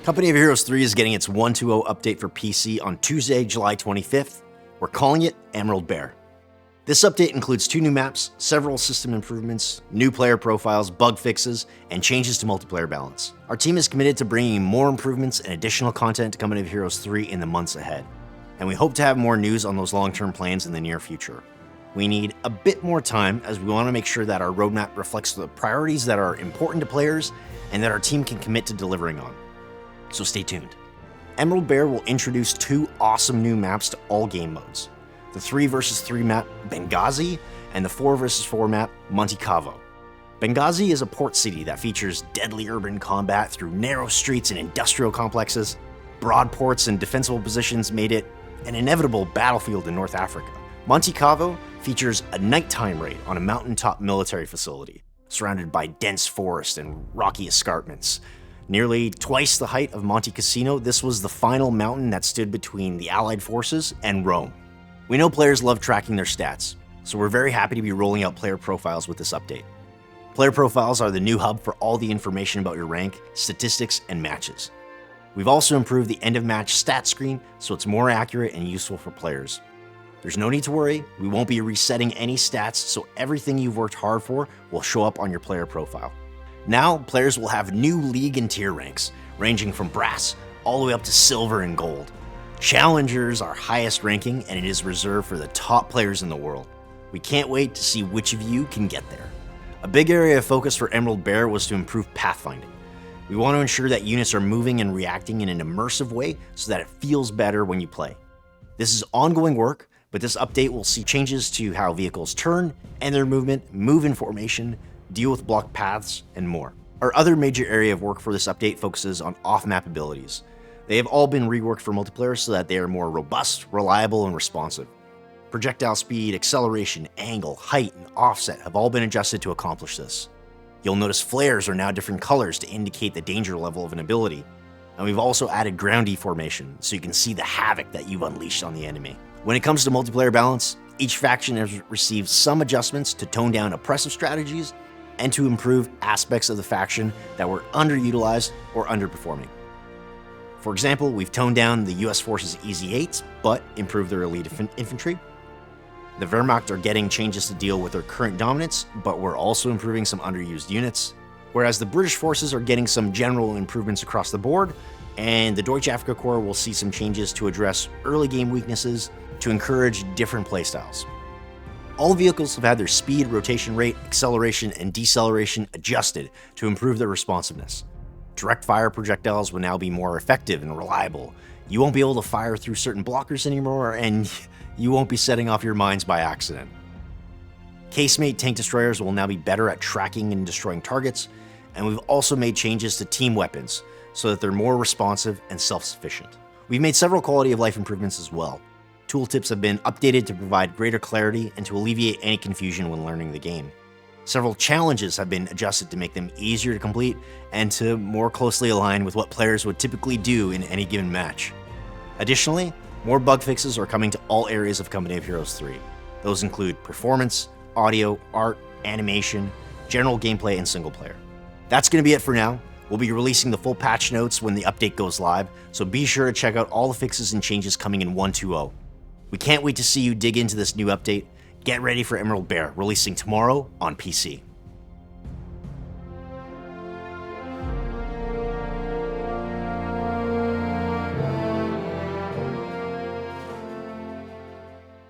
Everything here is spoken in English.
Company of Heroes 3 is getting its 1.2.0 update for PC on Tuesday, July 25th. We're calling it Emerald Bear. This update includes 2 new maps, several system improvements, new player profiles, bug fixes, and changes to multiplayer balance. Our team is committed to bringing more improvements and additional content to Company of Heroes 3 in the months ahead, and we hope to have more news on those long-term plans in the near future. We need a bit more time as we want to make sure that our roadmap reflects the priorities that are important to players and that our team can commit to delivering on. So stay tuned. Emerald Bear will introduce 2 awesome new maps to all game modes. The 3 vs 3 map, Benghazi, and the 4 vs 4 map, Monte Cavo. Benghazi is a port city that features deadly urban combat through narrow streets and industrial complexes. Broad ports and defensible positions made it an inevitable battlefield in North Africa. Monte Cavo features a nighttime raid on a mountaintop military facility, surrounded by dense forest and rocky escarpments. Nearly twice the height of Monte Cassino, this was the final mountain that stood between the Allied forces and Rome. We know players love tracking their stats, so we're very happy to be rolling out player profiles with this update. Player profiles are the new hub for all the information about your rank, statistics, and matches. We've also improved the end-of-match stat screen so it's more accurate and useful for players. There's no need to worry, we won't be resetting any stats, so everything you've worked hard for will show up on your player profile. Now, players will have new league and tier ranks, ranging from brass all the way up to silver and gold. Challengers are highest ranking, and it is reserved for the top players in the world. We can't wait to see which of you can get there. A big area of focus for Emerald Bear was to improve pathfinding. We want to ensure that units are moving and reacting in an immersive way so that it feels better when you play. This is ongoing work, but this update will see changes to how vehicles turn and their movement, move in formation, deal with blocked paths, and more. Our other major area of work for this update focuses on off-map abilities. They have all been reworked for multiplayer so that they are more robust, reliable, and responsive. Projectile speed, acceleration, angle, height, and offset have all been adjusted to accomplish this. You'll notice flares are now different colors to indicate the danger level of an ability. And we've also added ground deformation so you can see the havoc that you've unleashed on the enemy. When it comes to multiplayer balance, each faction has received some adjustments to tone down oppressive strategies and to improve aspects of the faction that were underutilized or underperforming. For example, we've toned down the US Forces Easy 8s, but improved their elite infantry. The Wehrmacht are getting changes to deal with their current dominance, but we're also improving some underused units. Whereas the British forces are getting some general improvements across the board, and the Deutsche Afrika Korps will see some changes to address early game weaknesses to encourage different playstyles. All vehicles have had their speed, rotation rate, acceleration, and deceleration adjusted to improve their responsiveness. Direct fire projectiles will now be more effective and reliable. You won't be able to fire through certain blockers anymore, and you won't be setting off your mines by accident. Casemate tank destroyers will now be better at tracking and destroying targets, and we've also made changes to team weapons so that they're more responsive and self-sufficient. We've made several quality of life improvements as well. Tooltips have been updated to provide greater clarity and to alleviate any confusion when learning the game. Several challenges have been adjusted to make them easier to complete and to more closely align with what players would typically do in any given match. Additionally, more bug fixes are coming to all areas of Company of Heroes 3. Those include performance, audio, art, animation, general gameplay, and single player. That's going to be it for now. We'll be releasing the full patch notes when the update goes live, so be sure to check out all the fixes and changes coming in 1.2.0. We can't wait to see you dig into this new update. Get ready for Emerald Bear, releasing tomorrow on PC.